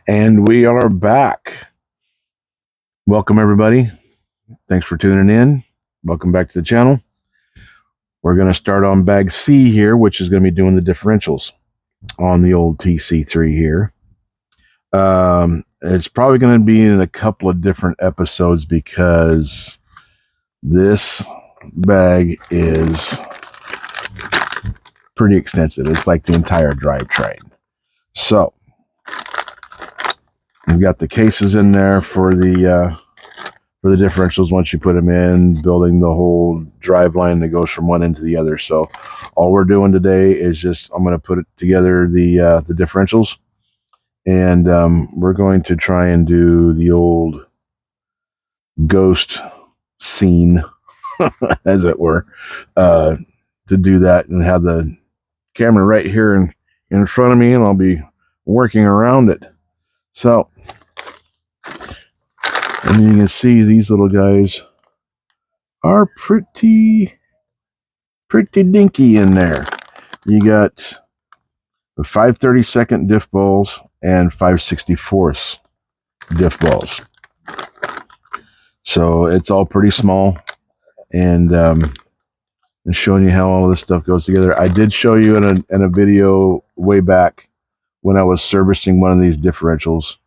And we are back. Welcome, everybody. Thanks for tuning in. Welcome back to the channel. We're going to start on bag C here, which is going to be doing the differentials on the old TC3 here. It's probably going to be in a couple of different episodes because this bag is pretty extensive. It's like the entire drivetrain. So we've got the cases in there for the differentials once you put them in, building the whole drive line that goes from one end to the other. So all we're doing today is just I'm going to put it together the differentials, and we're going to try and do the old ghost scene, as it were, to do that and have the camera right here in front of me, and I'll be working around it. So, and you can see these little guys are pretty dinky in there. You got the 5/32 diff balls and 5/64 diff balls. So it's all pretty small, and showing you how all of this stuff goes together. I did show you in a video way back when I was servicing one of these differentials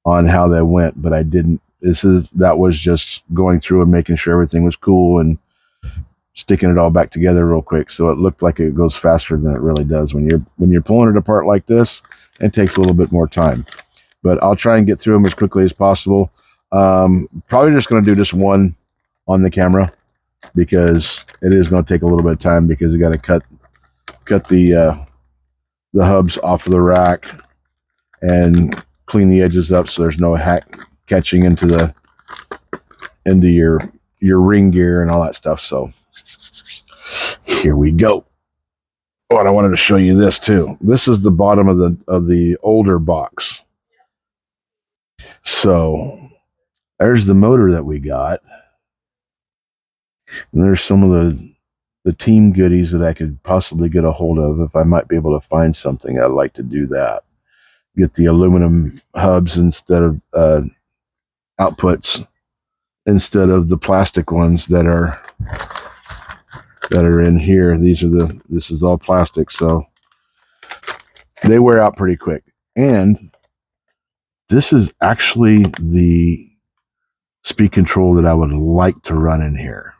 on how that went, but I didn't. That was just going through and making sure everything was cool and sticking it all back together real quick, so it looked like it goes faster than it really does. When you're pulling it apart like this, it takes a little bit more time, but I'll try and get through them as quickly as possible. Probably just going to do just one on the camera because it is going to take a little bit of time, because you got to cut the hubs off of the rack and clean the edges up so there's no hack catching into your ring gear and all that stuff. So here we go. Oh, and I wanted to show you this too. This is the bottom of the older box. So there's the motor that we got, and there's some of the team goodies that I could possibly get a hold of. If I might be able to find something, I'd like to do that. Get the aluminum hubs instead of outputs, instead of the plastic ones that are in here. This is all plastic, so they wear out pretty quick. And this is actually the speed control that I would like to run in here.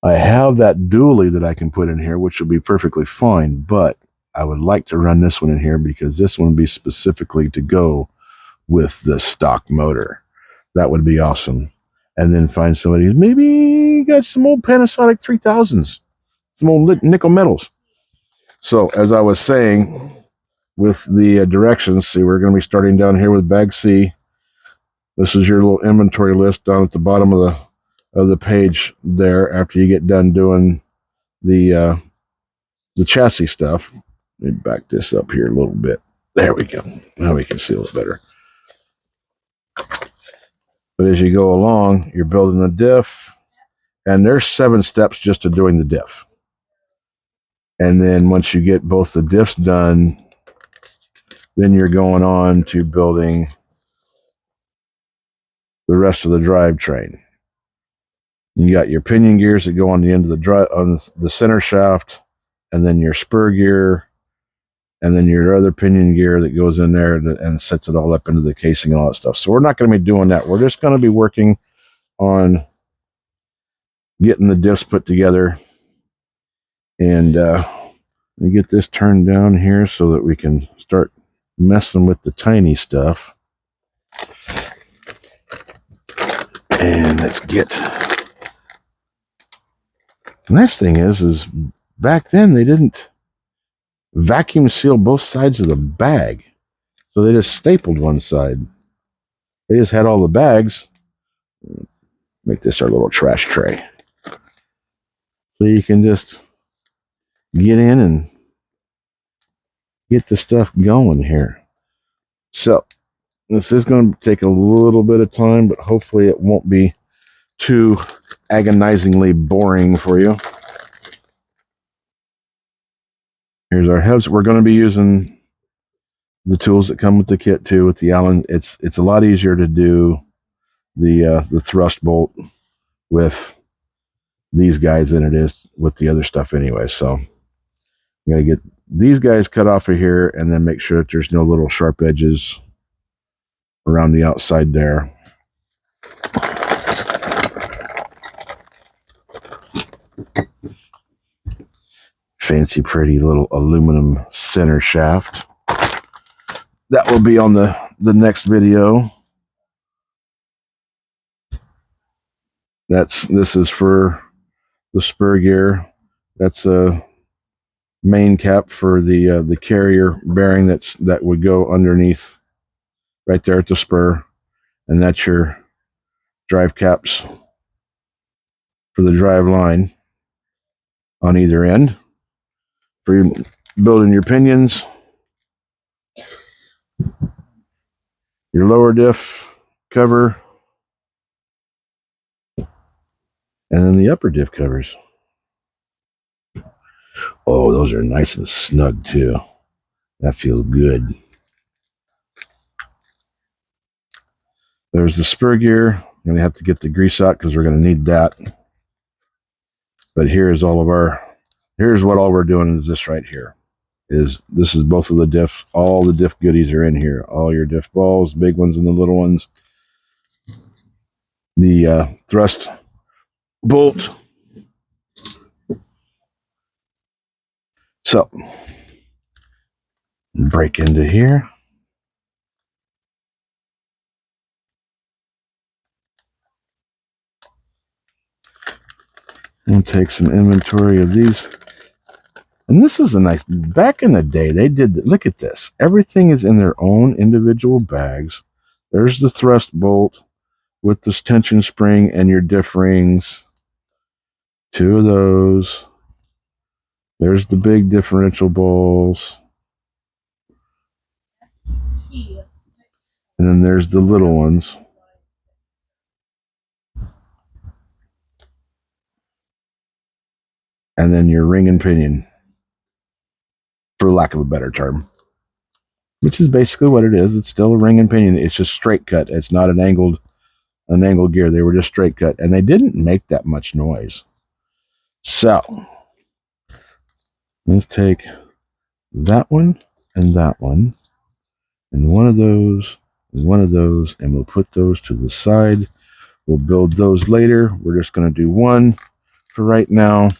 I have that dually that I can put in here, which will be perfectly fine, but I would like to run this one in here because this one would be specifically to go with the stock motor. That would be awesome. And then find somebody who's maybe got some old Panasonic 3000s, some old nickel metals. So as I was saying, with the directions, see, we're going to be starting down here with bag C. This is your little inventory list down at the bottom of the page there. After you get done doing the chassis stuff, let me back this up here a little bit. There we go. Now we can see a little better. But as you go along, you're building the diff, and there's 7 steps just to doing the diff. And then once you get both the diffs done, then you're going on to building the rest of the drivetrain. You got your pinion gears that go on the end of the center shaft, and then your spur gear, and then your other pinion gear that goes in there and sets it all up into the casing and all that stuff. So we're not going to be doing that. We're just going to be working on getting the diffs put together, and we get this turned down here so that we can start messing with the tiny stuff. And let's get... The nice thing is back then they didn't vacuum seal both sides of the bag, so they just stapled one side. They just had all the bags. Make this our little trash tray, so you can just get in and get the stuff going here. So this is going to take a little bit of time, but hopefully it won't be too agonizingly boring for you. Here's our hubs. We're going to be using the tools that come with the kit too. With the Allen, it's a lot easier to do the thrust bolt with these guys than it is with the other stuff anyway. So you got to get these guys cut off of here, and then make sure that there's no little sharp edges around the outside there. Fancy pretty little aluminum center shaft. That will be on the next video. This is for the spur gear. That's a main cap for the carrier bearing that would go underneath right there at the spur, and that's your drive caps for the drive line on either end for building your pinions, your lower diff cover, and then the upper diff covers. Oh, those are nice and snug too. That feels good. There's the spur gear. I'm going to have to get the grease out because we're going to need that. But here's what all we're doing is this right here. This is both of the diff. All the diff goodies are in here. All your diff balls, big ones and the little ones. The thrust bolt. So, break into here. We'll take some inventory of these. And this is a nice, back in the day, they did, look at this. Everything is in their own individual bags. There's the thrust bolt with this tension spring and your diff rings. 2 of those. There's the big differential balls. And then there's the little ones. And then your ring and pinion, for lack of a better term. Which is basically what it is. It's still a ring and pinion. It's just straight cut. It's not an angled gear. They were just straight cut. And they didn't make that much noise. So, let's take that one, and one of those, and we'll put those to the side. We'll build those later. We're just going to do one for right now.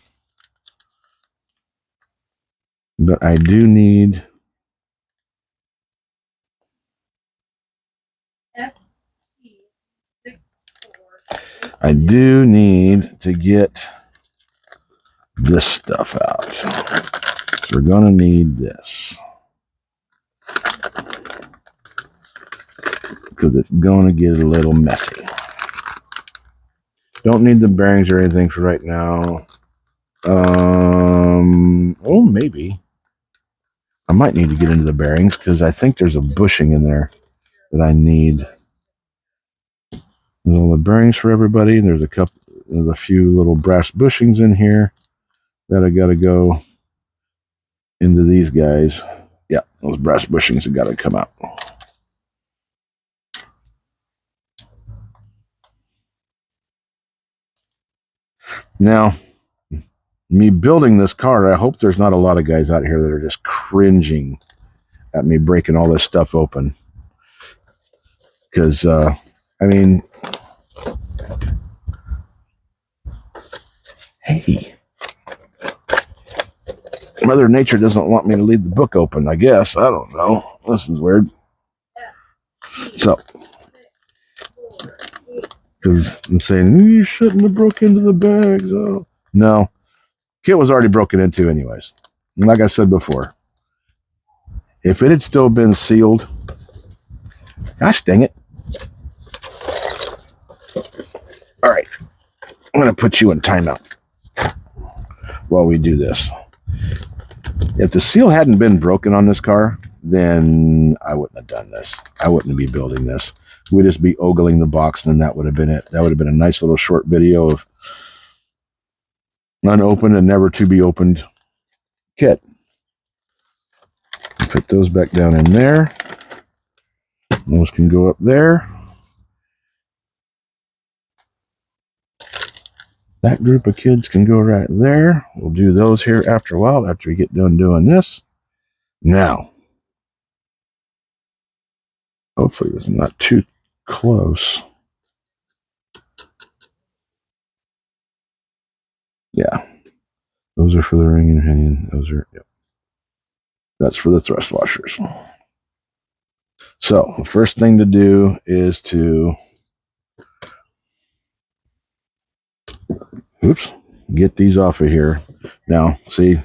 But I do need to get this stuff out. So we're going to need this, because it's going to get a little messy. Don't need the bearings or anything for right now. Oh, maybe. I might need to get into the bearings, because I think there's a bushing in there that I need. There's all the bearings for everybody. There's a few little brass bushings in here that I got to go into these guys. Yeah, those brass bushings have got to come out. Now, me building this car, I hope there's not a lot of guys out here that are just cringing at me breaking all this stuff open. Because, I mean, hey, Mother Nature doesn't want me to leave the book open, I guess. I don't know. This is weird. So, because I'm saying, you shouldn't have broke into the bags. Oh. No. Kit was already broken into anyways. And like I said before, if it had still been sealed, gosh dang it. All right. I'm going to put you in timeout while we do this. If the seal hadn't been broken on this car, then I wouldn't have done this. I wouldn't be building this. We'd just be ogling the box, and then that would have been it. That would have been a nice little short video of unopened and never to be opened kit. Put those back down in there. Those can go up there. That group of kids can go right there. We'll do those here after a while, after we get done doing this. Now, hopefully this is not too close. Yeah. Those are for the ring and hanging. Those are, yep. That's for the thrust washers. So the first thing to do is to, get these off of here. Now, see,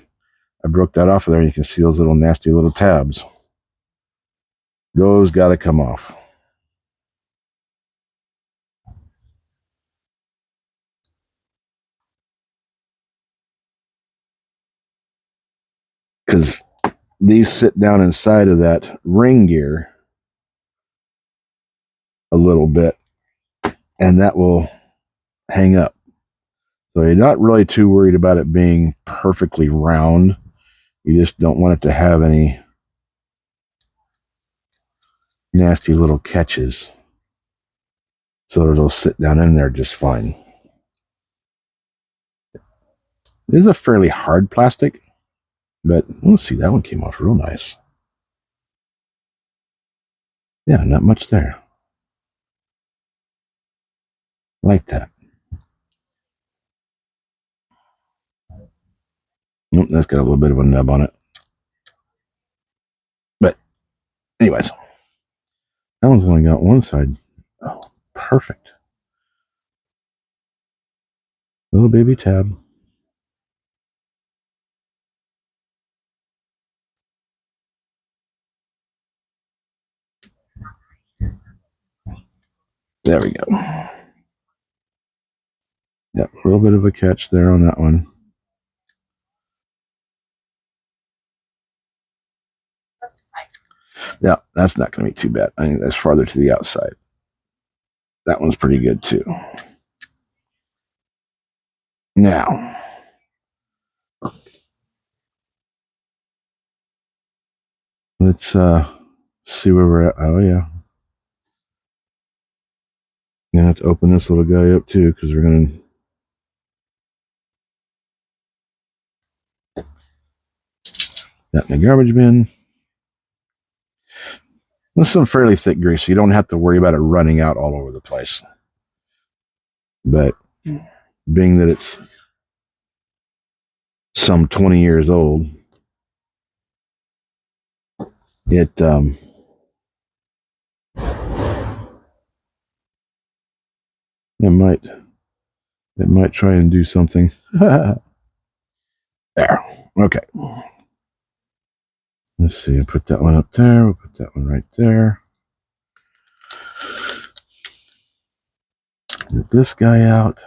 I broke that off of there. You can see those little nasty little tabs. Those got to come off. Because these sit down inside of that ring gear a little bit, and that will hang up. So you're not really too worried about it being perfectly round. You just don't want it to have any nasty little catches. So it'll sit down in there just fine. It is a fairly hard plastic, but let's see, that one came off real nice. Yeah, not much there. Like that. Nope, that's got a little bit of a nub on it. But anyways, that one's only got one side. Oh, perfect. Little baby tab. There we go. Yep, a little bit of a catch there on that one. Yeah, that's not going to be too bad. I think that's farther to the outside. That one's pretty good too. Now, let's see where we're at. Oh yeah. Gonna have to open this little guy up too, because we're gonna that in the garbage bin. This is some fairly thick grease, so you don't have to worry about it running out all over the place. But being that it's some 20 years old, it might try and do something. There. Okay. Let's see. I'll put that one up there. We'll put that one right there. Get this guy out.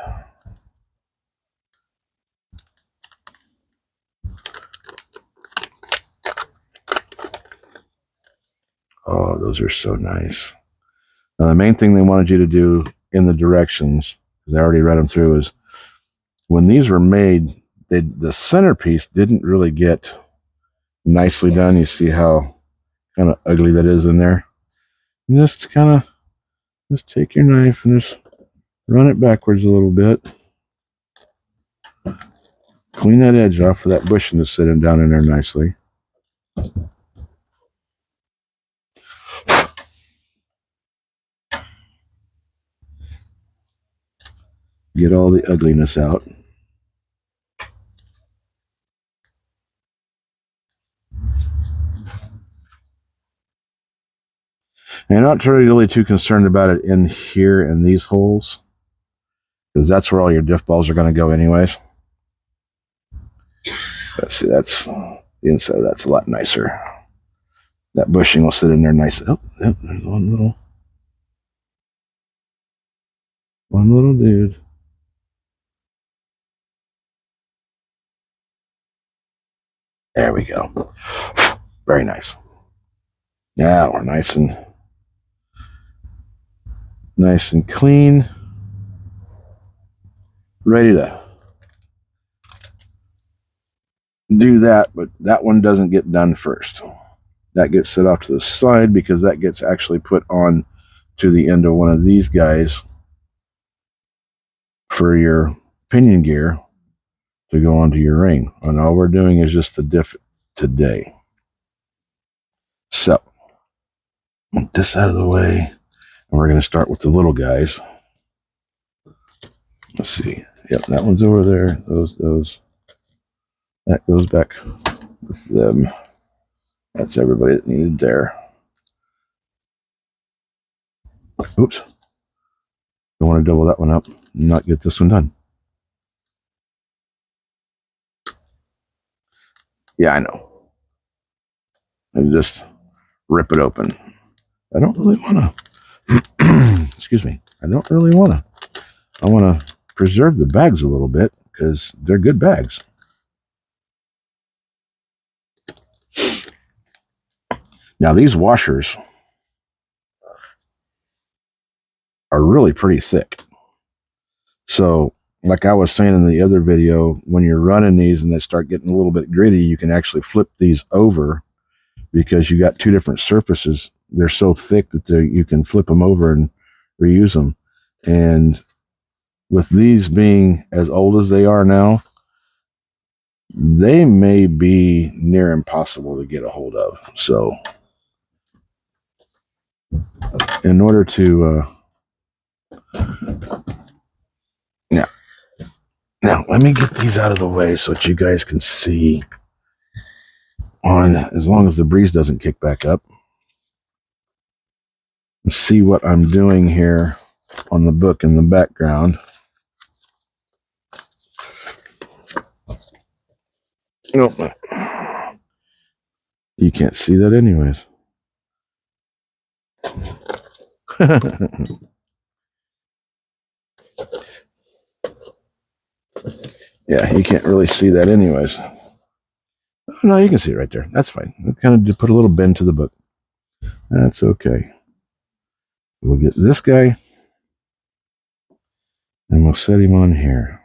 Oh, those are so nice. Now, the main thing they wanted you to do in the directions, because I already read them through, is when these were made, the centerpiece didn't really get nicely done. You see how kind of ugly that is in there? And just take your knife and just run it backwards a little bit. Clean that edge off for that bushing to sit down in there nicely. Get all the ugliness out. And I'm not really too concerned about it in here in these holes, because that's where all your diff balls are going to go anyways. But see, that's the inside. That's a lot nicer. That bushing will sit in there nice. Oh, there's one little dude. There we go. Very nice. Now we're nice and clean. Ready to do that, but that one doesn't get done first. that gets set off to the side because that gets actually put on to the end of one of these guys for your pinion gear to go onto your ring. And all we're doing is just the diff today. So, get this out of the way, and we're going to start with the little guys. Let's see. Yep, that one's over there. Those. That goes back with them. That's everybody that needed there. Oops. Don't want to double that one up and not get this one done. Yeah, I know. And just rip it open. I don't really want to. Excuse me. I don't really want to. I want to preserve the bags a little bit because they're good bags. Now, these washers are really pretty thick. So, like I was saying in the other video, when you're running these and they start getting a little bit gritty, you can actually flip these over because you got two different surfaces. They're so thick that you can flip them over and reuse them. And with these being as old as they are now, they may be near impossible to get a hold of. So, in order to now let me get these out of the way so that you guys can see on, as long as the breeze doesn't kick back up, and see what I'm doing here on the book in the background. Nope. You can't see that anyways. Yeah, you can't really see that anyways. No, you can see it right there. That's fine. I kind of just put a little bend to the book. That's okay. We'll get this guy and we'll set him on here.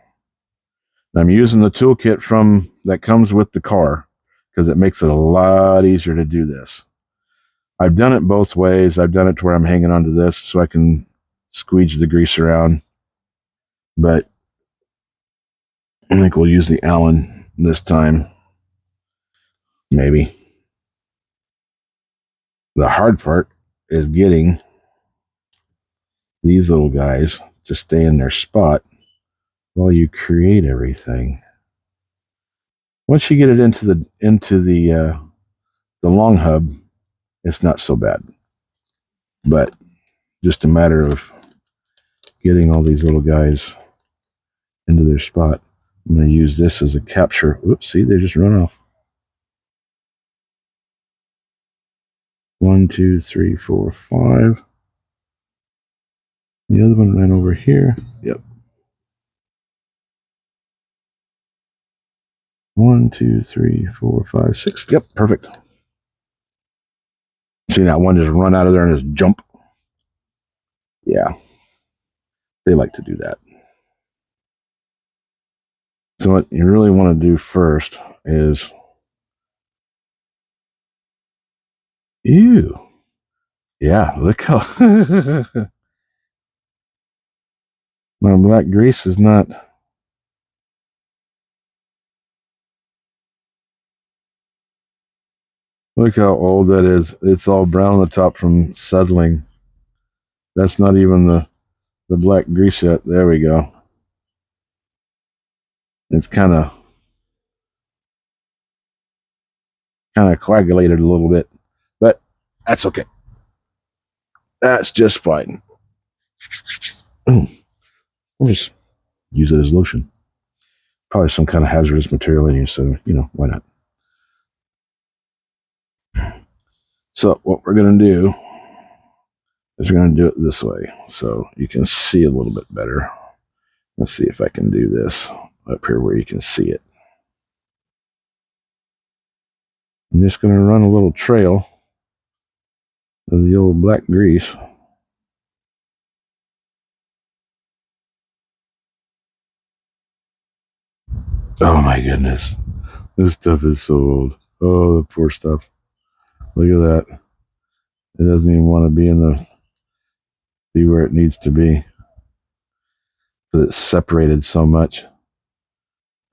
I'm using the toolkit from that comes with the car because it makes it a lot easier to do this. I've done it both ways. I've done it to where I'm hanging onto this so I can squeege the grease around. But I think we'll use the Allen this time. Maybe. The hard part is getting these little guys to stay in their spot while you create everything. Once you get it into the long hub, it's not so bad. But just a matter of getting all these little guys into their spot. I'm going to use this as a capture. Whoops, see, they just run off. 1, 2, 3, 4, 5. The other one ran over here. Yep. 1, 2, 3, 4, 5, 6. Yep, perfect. See that one just run out of there and just jump? Yeah. They like to do that. So what you really want to do first is, ew. Yeah, look how my black grease is not. Look how old that is. It's all brown on the top from settling. That's not even the black grease yet. There we go. It's kind of coagulated a little bit, but that's okay. That's just fine. We'll just use it as lotion. Probably some kind of hazardous material in here, so why not? So what we're going to do is we're going to do it this way so you can see a little bit better. Let's see if I can do this up here where you can see it. I'm just going to run a little trail of the old black grease. Oh my goodness. This stuff is so old. Oh, the poor stuff. Look at that. It doesn't even want to be where it needs to be. Because it's separated so much.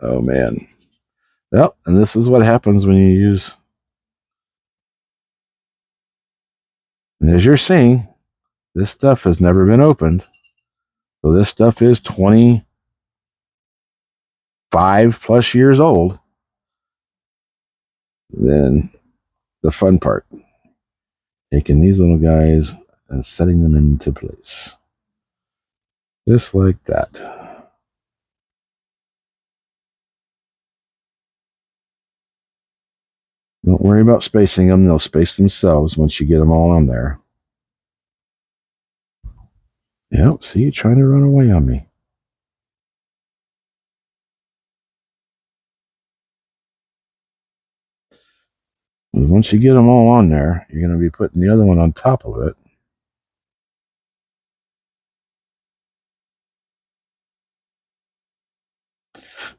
Oh man. Yep, and this is what happens when you use. And as you're seeing, this stuff has never been opened. So this stuff is 25 plus years old. Then the fun part, taking these little guys and setting them into place. Just like that. Don't worry about spacing them. They'll space themselves once you get them all on there. Yep, see, you're trying to run away on me. Once you get them all on there, you're going to be putting the other one on top of it.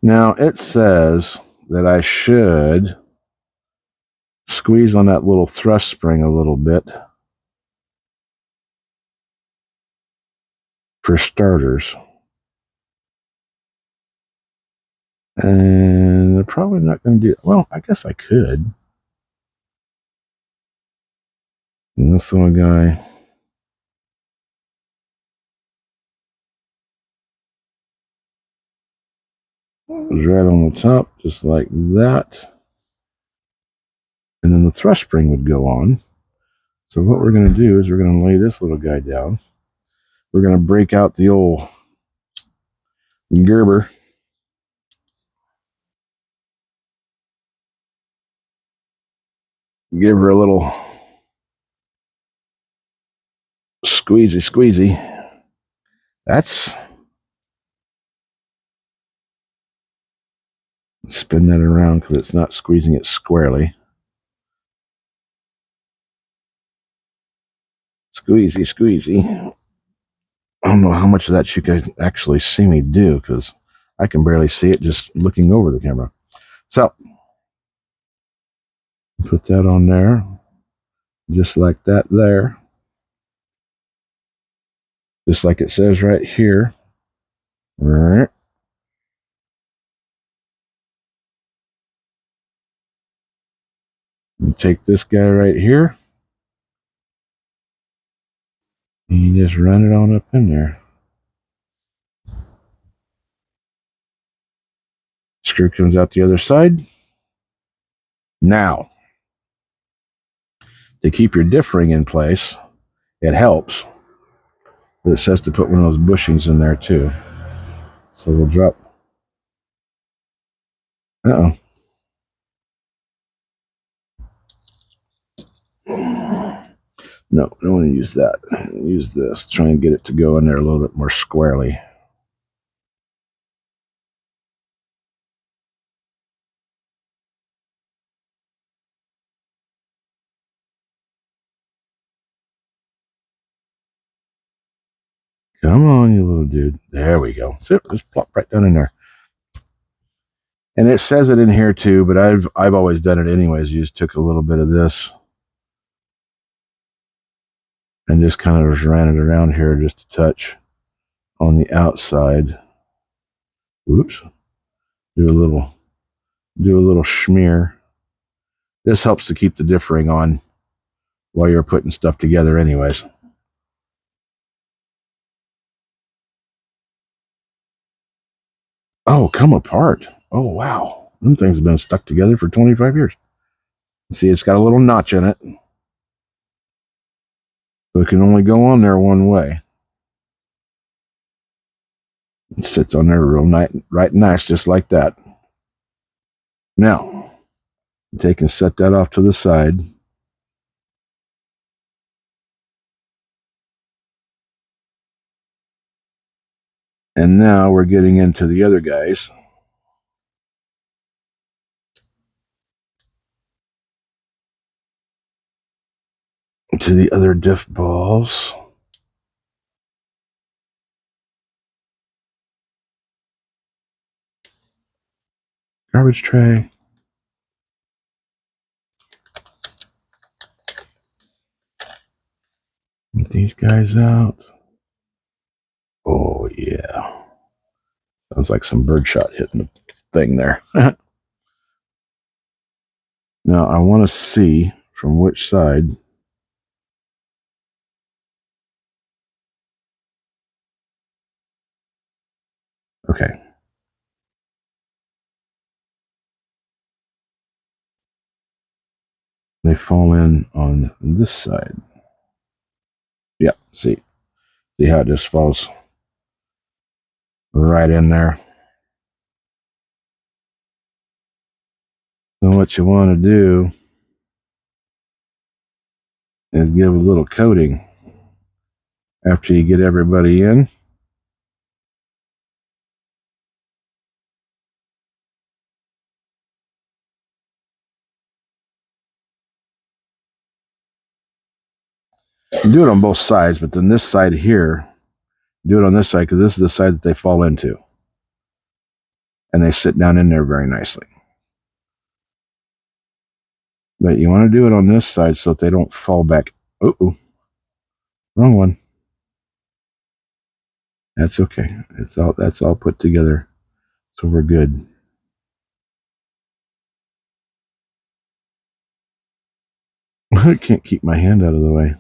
Now, it says that I should squeeze on that little thrust spring a little bit for starters. And they're probably not going to do it. Well, I guess I could. And this little guy. Is right on the top, just like that. And then the thrust spring would go on. So what we're going to do is we're going to lay this little guy down. We're going to break out the old Gerber. Give her a little squeezy. That's, spin that around because it's not squeezing it squarely. Squeezy. I don't know how much of that you can actually see me do because I can barely see it just looking over the camera. So, put that on there, just like that there. Just like it says right here. And take this guy right here. And you just run it on up in there. Screw comes out the other side. Now, to keep your differing in place, it helps. But it says to put one of those bushings in there too. So we'll drop. Uh-oh. No, I don't want to use that. Use this. Try and get it to go in there a little bit more squarely. Come on, you little dude. There we go. So just plop right down in there. And it says it in here too, but I've always done it anyways. You just took a little bit of this and just kind of ran it around here just a touch on the outside. Oops. Do a little schmear. This helps to keep the differing on while you're putting stuff together anyways. Oh, come apart. Oh, wow. Them things have been stuck together for 25 years. See, it's got a little notch in it. So it can only go on there one way. It sits on there real nice, right nice, just like that. Now, take and set that off to the side. And now we're getting into the other guys. To the other diff balls. Garbage tray. Get these guys out. Oh, yeah. Sounds like some birdshot hitting the thing there. Now, I want to see from which side. Okay. They fall in on this side. Yeah, see how it just falls right in there. So what you want to do is give a little coating after you get everybody in. Do it on both sides, but then this side here, do it on this side because this is the side that they fall into. And they sit down in there very nicely. But you want to do it on this side so that they don't fall back. Oh, wrong one. That's okay. That's all put together. So we're good. I can't keep my hand out of the way.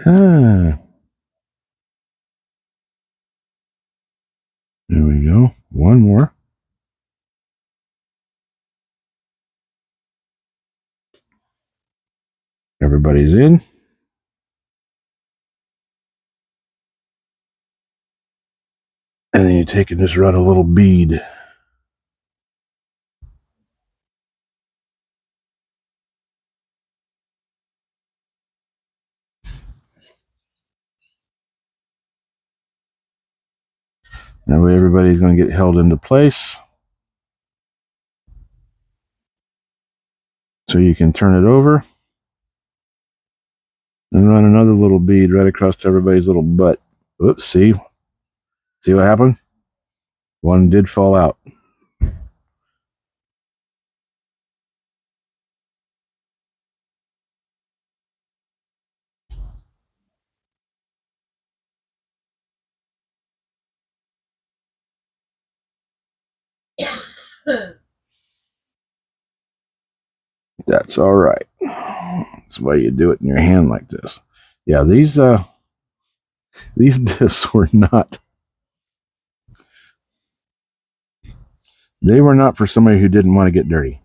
Ah. There we go. One more. Everybody's in. And then you take and just run a little bead. That way everybody's going to get held into place. So you can turn it over and run another little bead right across everybody's little butt. Oops, see what happened? One did fall out. That's all right. That's why you do it in your hand like this. Yeah, these diffs were not. They were not for somebody who didn't want to get dirty.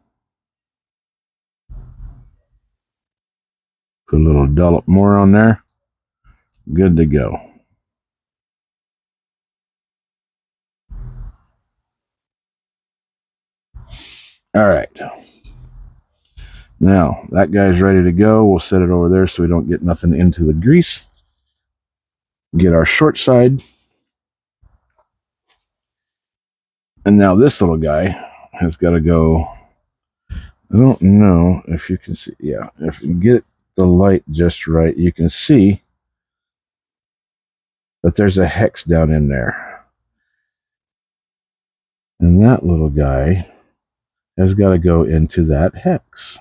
Put a little dollop more on there. Good to go. All right. Now, that guy's ready to go. We'll set it over there so we don't get nothing into the grease. Get our short side. And now this little guy has got to go. I don't know if you can see. Yeah, if you get the light just right, you can see that there's a hex down in there. And that little guy has got to go into that hex.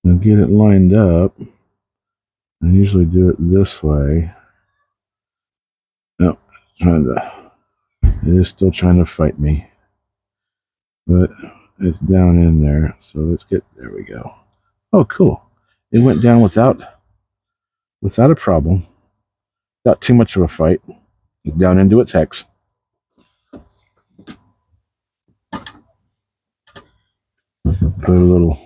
And get it lined up. I usually do it this way. No, it is still trying to fight me. But it's down in there. So let's get, there we go. Oh, cool. It went down without a problem. Without too much of a fight. It's down into its hex. Put a little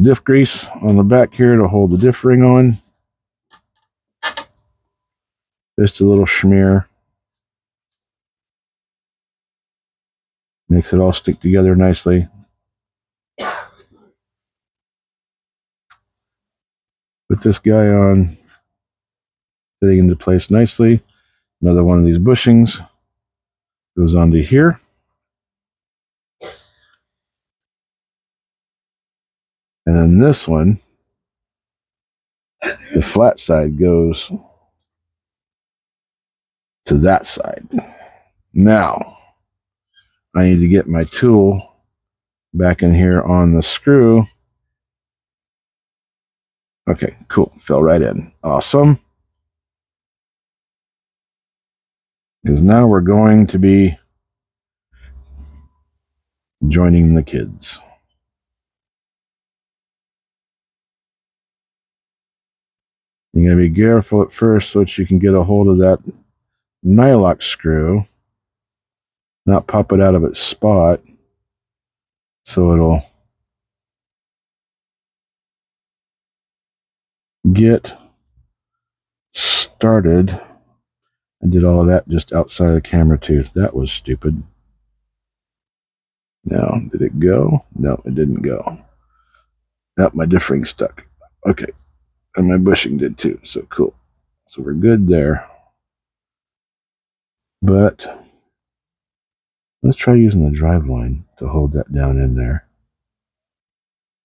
diff grease on the back here to hold the diff ring on. Just a little smear. Makes it all stick together nicely. Put this guy on. Fitting into place nicely. Another one of these bushings goes onto here. And then this one The flat side goes to that side. Now, I need to get my tool back in here on the screw. Okay, cool. Fell right in. Awesome. Because now we're going to be joining the kids. You're going to be careful at first so that you can get a hold of that nylock screw, not pop it out of its spot, so it'll get started. I did all of that just outside of the camera too. That was stupid. Now, did it go? No, it didn't go. Nope, my differing stuck. Okay, and my bushing did too, so cool. So we're good there. But let's try using the drive line to hold that down in there.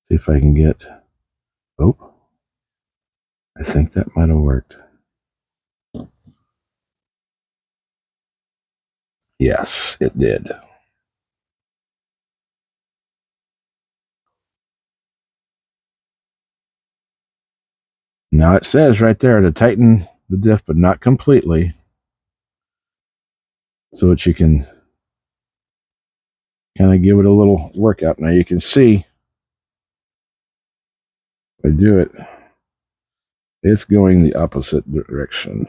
See if I can get, oh, I think that might have worked. Yes, it did. Now it says right there to tighten the diff, but not completely, so that you can kind of give it a little workout. Now you can see, if I do it, it's going the opposite direction.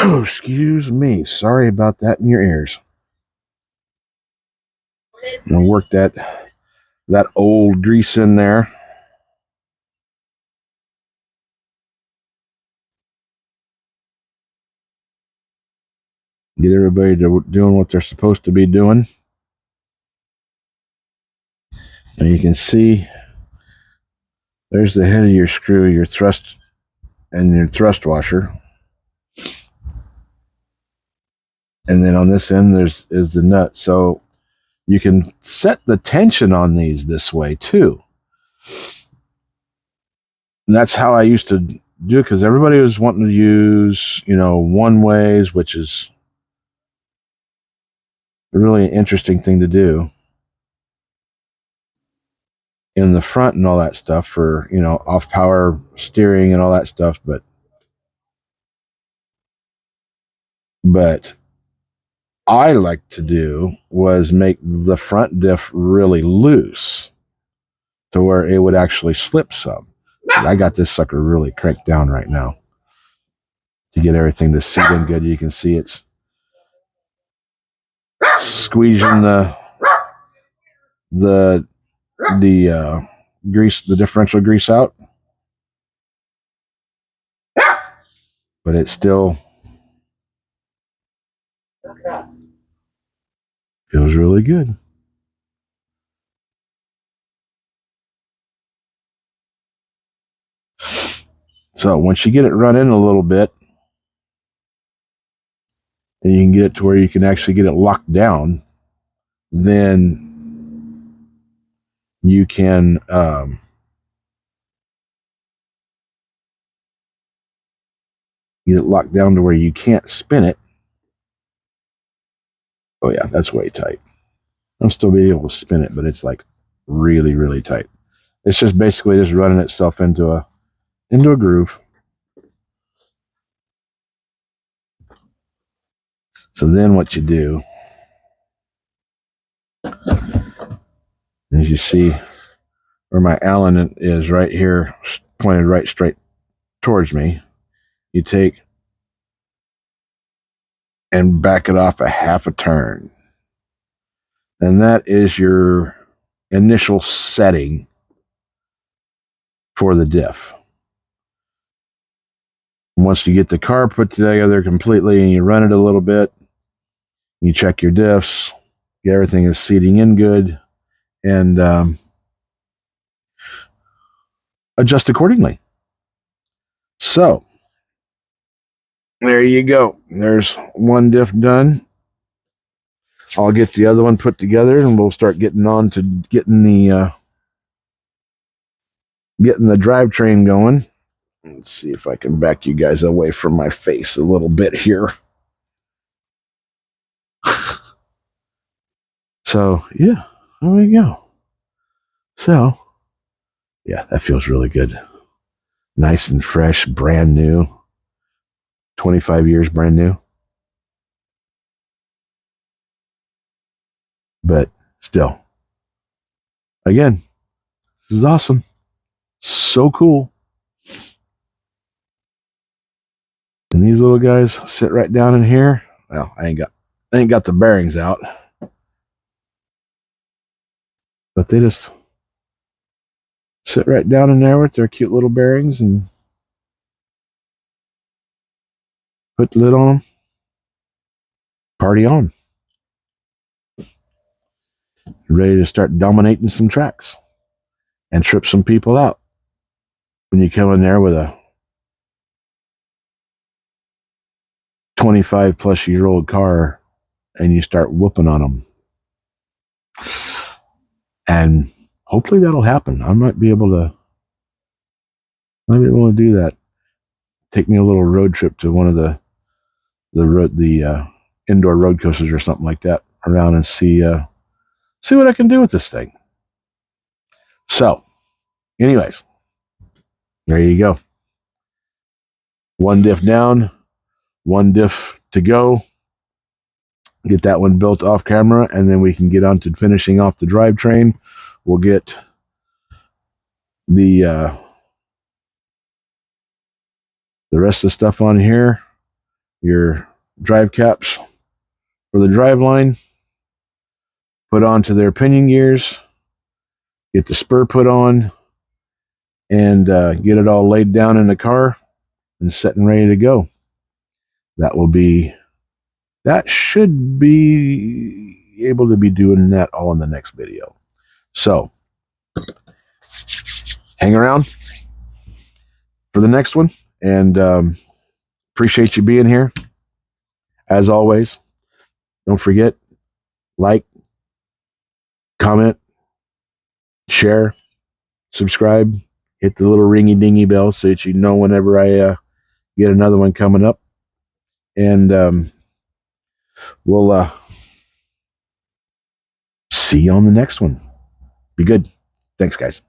Excuse me. Sorry about that in your ears. And work that old grease in there. Get everybody to doing what they're supposed to be doing. And you can see there's the head of your screw, your thrust, and your thrust washer. And then on this end is the nut. So you can set the tension on these this way too. And that's how I used to do it, because everybody was wanting to use, one ways, which is a really interesting thing to do in the front and all that stuff for, off power steering and all that stuff. But I like to do was make the front diff really loose to where it would actually slip some. But I got this sucker really cranked down right now to get everything to seat in good. You can see it's squeezing the grease, the differential grease out, but it still feels really good. So once you get it running a little bit, and you can get it to where you can actually get it locked down, then you can get it locked down to where you can't spin it. Oh yeah, that's way tight. I'm still being able to spin it, but it's like really, really tight. It's just basically just running itself into a groove. So then what you do is, you see where my Allen is right here, pointed right straight towards me. You take and back it off a half a turn. And that is your initial setting for the diff. Once you get the car put together completely and you run it a little bit, you check your diffs, get everything is seating in good, and adjust accordingly. So there you go. There's one diff done. I'll get the other one put together, and we'll start getting on to getting the drivetrain going. Let's see if I can back you guys away from my face a little bit here. So yeah, there we go. So yeah, that feels really good. Nice and fresh, brand new. 25 years brand new. But still, again, this is awesome. So cool. And these little guys sit right down in here. Well, I ain't got the bearings out. But they just sit right down in there with their cute little bearings and put the lid on them. Party on. Ready to start dominating some tracks and trip some people out. When you come in there with a 25 plus year old car and you start whooping on them. And hopefully that'll happen. I might be able to do that. Take me a little road trip to one of the indoor road coasters or something like that around and see what I can do with this thing. So, anyways, there you go. One diff down, one diff to go. Get that one built off camera, and then we can get on to finishing off the drivetrain. We'll get the rest of the stuff on here. Your drive caps for the drive line. Put onto their pinion gears. Get the spur put on, and get it all laid down in the car and set and ready to go. That should be able to be doing that all in the next video. So hang around for the next one, and appreciate you being here. As always, don't forget, like, comment, share, subscribe, hit the little ringy dingy bell so that you know whenever I get another one coming up. And we'll see you on the next one. Be good. Thanks, guys.